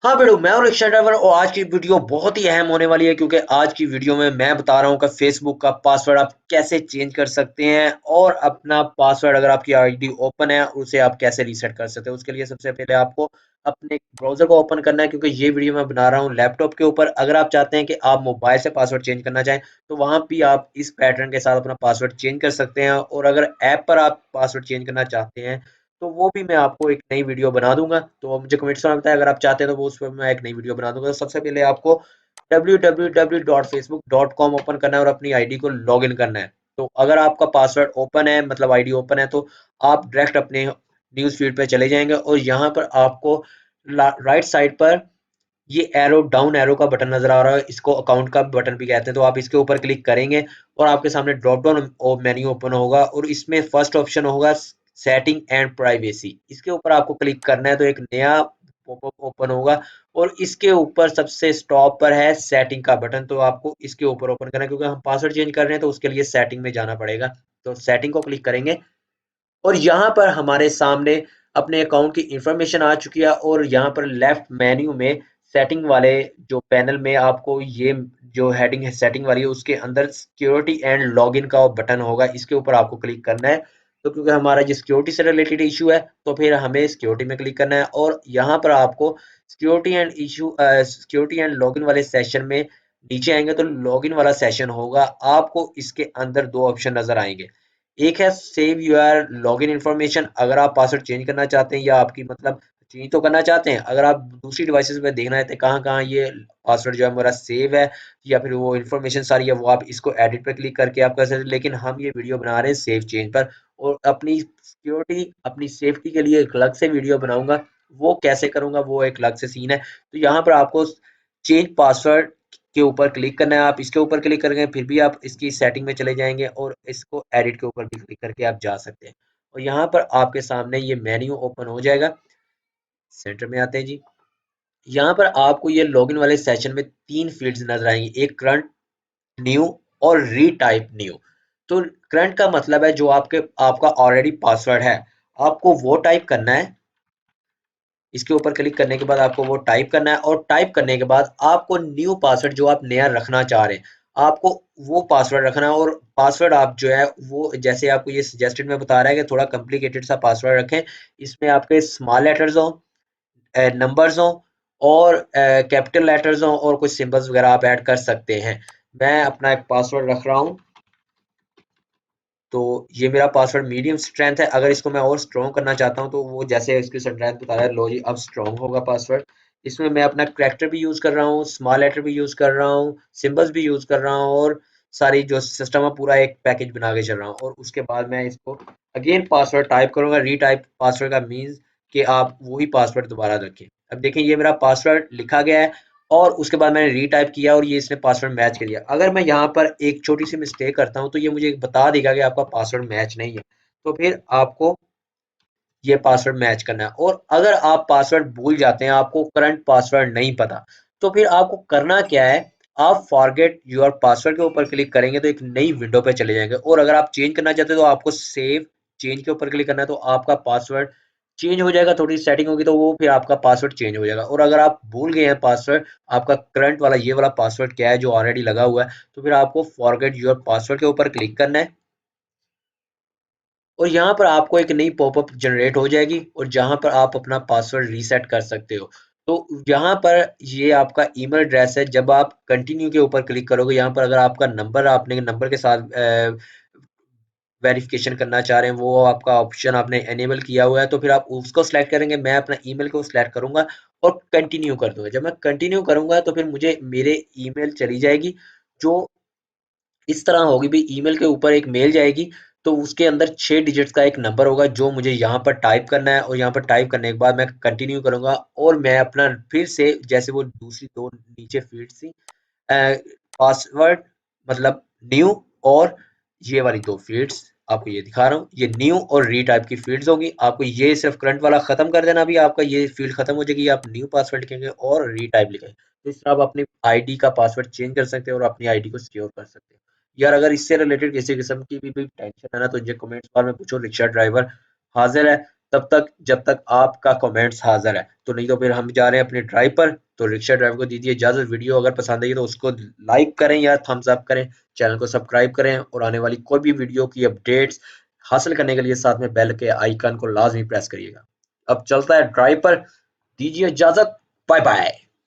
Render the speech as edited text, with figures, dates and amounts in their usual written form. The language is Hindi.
हाँ बेटू, मैं हूँ रिक्शा ड्राइवर और आज की वीडियो बहुत ही अहम होने वाली है क्योंकि आज की वीडियो में मैं बता रहा हूँ कि फेसबुक का पासवर्ड आप कैसे चेंज कर सकते हैं और अपना पासवर्ड अगर आपकी आईडी ओपन है उसे आप कैसे रीसेट कर सकते हैं। उसके लिए सबसे पहले आपको अपने ब्राउजर को ओपन करना है क्योंकि ये वीडियो मैं बना रहा हूँ लैपटॉप के ऊपर। अगर आप चाहते हैं कि आप मोबाइल से पासवर्ड चेंज करना चाहें तो वहां भी आप इस पैटर्न के साथ अपना पासवर्ड चेंज कर सकते हैं, और अगर ऐप पर आप पासवर्ड चेंज करना चाहते हैं तो वो भी मैं आपको एक नई वीडियो बना दूंगा। तो मुझे कमेंट्स में बताएं अगर आप चाहते हैं तो वो उस पर मैं एक नई वीडियो बना दूंगा। तो सबसे पहले आपको www.facebook.com ओपन करना है और अपनी आईडी को लॉग इन करना है। तो अगर आपका पासवर्ड ओपन है, मतलब आईडी ओपन है, तो आप डायरेक्ट अपने न्यूज फीड पे चले जाएंगे और यहाँ पर आपको राइट साइड पर ये एरो, डाउन एरो का बटन नजर आ रहा है, इसको अकाउंट का बटन भी कहते हैं। तो आप इसके ऊपर क्लिक करेंगे और आपके सामने ड्रॉप डाउन मेन्यू ओपन होगा और इसमें फर्स्ट ऑप्शन होगा सेटिंग एंड प्राइवेसी। इसके ऊपर आपको क्लिक करना है तो एक नया पॉपअप ओपन होगा और इसके ऊपर सबसे टॉप पर है सेटिंग का बटन। तो आपको इसके ऊपर ओपन करना है क्योंकि हम पासवर्ड चेंज कर रहे हैं तो उसके लिए सेटिंग में जाना पड़ेगा। तो सेटिंग को क्लिक करेंगे और यहाँ पर हमारे सामने अपने अकाउंट की इंफॉर्मेशन आ चुकी है और यहाँ पर लेफ्ट मेन्यू में सेटिंग वाले जो पैनल में आपको ये जो हेडिंग है सेटिंग वाली है उसके अंदर सिक्योरिटी एंड लॉगिन का बटन होगा, इसके ऊपर आपको क्लिक करना है। तो क्योंकि हमारा ये सिक्योरिटी से रिलेटेड इशू है तो फिर हमें सिक्योरिटी में क्लिक करना है और यहाँ पर आपको सिक्योरिटी एंड लॉगिन वाले सेशन में नीचे आएंगे तो लॉगिन वाला सेशन होगा। आपको इसके अंदर दो ऑप्शन नजर आएंगे, एक है सेव यूर लॉगिन इन्फॉर्मेशन। अगर आप पासवर्ड चेंज करना चाहते हैं या आपकी मतलब चेंज तो करना चाहते हैं, अगर आप दूसरी डिवाइसेस पे देखना है तो कहाँ कहाँ ये पासवर्ड जो है मेरा सेव है या फिर वो इन्फॉर्मेशन सारी है, वो आप इसको एडिट पे क्लिक करके आप कर सकते हैं। लेकिन हम ये वीडियो बना रहे हैं सेव चेंज पर और अपनी सिक्योरिटी अपनी सेफ्टी के लिए एक अलग से वीडियो बनाऊंगा। वो कैसे करूंगा वो एक अलग से सीन है। तो यहाँ पर आपको चेंज पासवर्ड के ऊपर क्लिक करना है, आप इसके ऊपर क्लिक करेंगे फिर भी आप इसकी सेटिंग में चले जाएंगे और इसको एडिट के ऊपर भी क्लिक करके आप जा सकते हैं और यहाँ पर आपके सामने ये मेन्यू ओपन हो जाएगा। सेंटर में आते हैं जी। यहाँ पर आपको ये लॉगिन वाले सेशन में तीन फील्ड्स नजर आएंगी, एक करंट, न्यू और रीटाइप न्यू। तो करंट का मतलब है जो आपका ऑलरेडी पासवर्ड है, आपको वो टाइप करना है। इसके ऊपर क्लिक करने के बाद आपको वो टाइप करना है और टाइप करने के बाद आपको न्यू पासवर्ड जो आप नया रखना चाह रहे हैं आपको वो पासवर्ड रखना है। और पासवर्ड आप जो है वो जैसे आपको ये सजेस्टेड में बता रहा है कि थोड़ा कॉम्प्लिकेटेड सा पासवर्ड रखें, इसमें आपके स्मॉल लेटर्स हो, नंबर्स हो और कैपिटल लेटर्स हो और कुछ सिंबल्स वगैरह आप ऐड कर सकते हैं। मैं अपना एक पासवर्ड रख रहा हूँ, तो ये मेरा पासवर्ड मीडियम स्ट्रेंथ है। अगर इसको मैं और स्ट्रॉन्ग करना चाहता हूँ तो वो जैसे इसकी स्ट्रेंथ बता रहा है, लो जी अब स्ट्रॉन्ग होगा पासवर्ड। इसमें मैं अपना कैरेक्टर भी यूज कर रहा हूँ, स्मॉल लेटर भी यूज कर रहा हूँ, सिंबल्स भी यूज कर रहा हूँ और सारी जो सिस्टम है पूरा एक पैकेज बना के चल रहा हूँ। और उसके बाद मैं इसको अगेन पासवर्ड टाइप करूंगा। रीटाइप पासवर्ड का मीन्स कि आप वही पासवर्ड दोबारा रखें। अब देखें ये मेरा पासवर्ड लिखा गया है और उसके बाद मैंने रीटाइप किया और ये इसने पासवर्ड मैच कर दिया। अगर मैं यहाँ पर एक छोटी सी मिस्टेक करता हूँ तो ये मुझे बता देगा कि आपका पासवर्ड मैच नहीं है, तो फिर आपको ये पासवर्ड मैच करना है। और अगर आप पासवर्ड भूल जाते हैं, आपको करंट पासवर्ड नहीं पता, तो फिर आपको करना क्या है, आप फॉरगेट योर पासवर्ड के ऊपर क्लिक करेंगे तो एक नई विंडो पे चले जाएंगे। और अगर आप चेंज करना चाहते हैं तो आपको सेव चेंज के ऊपर क्लिक करना है तो आपका पासवर्ड चेंज हो जाएगा, थोड़ी सेटिंग होगी तो वो फिर आपका पासवर्ड चेंज हो जाएगा। और अगर आप भूल गए हैं पासवर्ड, आपका करंट वाला ये वाला पासवर्ड क्या है जो ऑलरेडी लगा हुआ है, तो फिर आपको फॉरगेट योर पासवर्ड के ऊपर क्लिक करना है और यहाँ पर आपको एक नई पॉपअप जनरेट हो जाएगी और जहाँ पर आप अपना पासवर्ड रीसेट कर सकते हो। तो यहाँ पर ये आपका ईमेल एड्रेस है। जब आप कंटिन्यू के ऊपर क्लिक करोगे, यहाँ पर अगर आपका नंबर आपने नंबर के साथ वेरिफिकेशन करना चाह रहे हैं, वो आपका ऑप्शन आपने एनेबल किया हुआ है, तो फिर आप उसको सिलेक्ट करेंगे। मैं अपना ईमेल को सिलेक्ट करूंगा और कंटिन्यू कर दूंगा। जब मैं कंटिन्यू करूंगा तो फिर मुझे मेरे ईमेल चली जाएगी जो इस तरह होगी भी, ईमेल के ऊपर एक मेल जाएगी तो उसके अंदर 6 डिजिट्स का एक नंबर होगा जो मुझे यहाँ पर टाइप करना है और यहाँ पर टाइप करने के बाद मैं कंटिन्यू करूंगा और मैं अपना फिर से जैसे वो दूसरी दो नीचे फील्ड थी, पासवर्ड मतलब न्यू और ये वाली दो फील्ड्स आपको ये दिखा रहा हूँ, ये न्यू और री टाइप की फील्ड्स होंगी। आपको ये सिर्फ करंट वाला खत्म कर देना, भी आपका ये फील्ड खत्म हो जाएगी, आप न्यू पासवर्ड लिखेंगे और री टाइप लिखेंगे। तो इस तरह आप अपनी आईडी का पासवर्ड चेंज कर सकते हो और अपनी आईडी को सिक्योर कर सकते हो। यार अगर इससे रिलेटेड किसी किस्म की भी टेंशन है ना तो मुझे कमेंट्स बार में पूछो, रिक्शा ड्राइवर हाजिर है। तब तक जब तक आपका कमेंट्स हाजिर है। तो नहीं तो फिर हम जा रहे हैं अपने ड्राइव पर। तो रिक्शा ड्राइवर को दीजिए इजाजत। वीडियो अगर पसंद आई तो उसको लाइक करें या थम्स अप करें, चैनल को सब्सक्राइब करें और आने वाली कोई भी वीडियो की अपडेट्स हासिल करने के लिए साथ में बेल के आइकन को लाजमी प्रेस करिएगा। अब चलता है ड्राइव पर, दीजिए इजाजत, बाय बाय।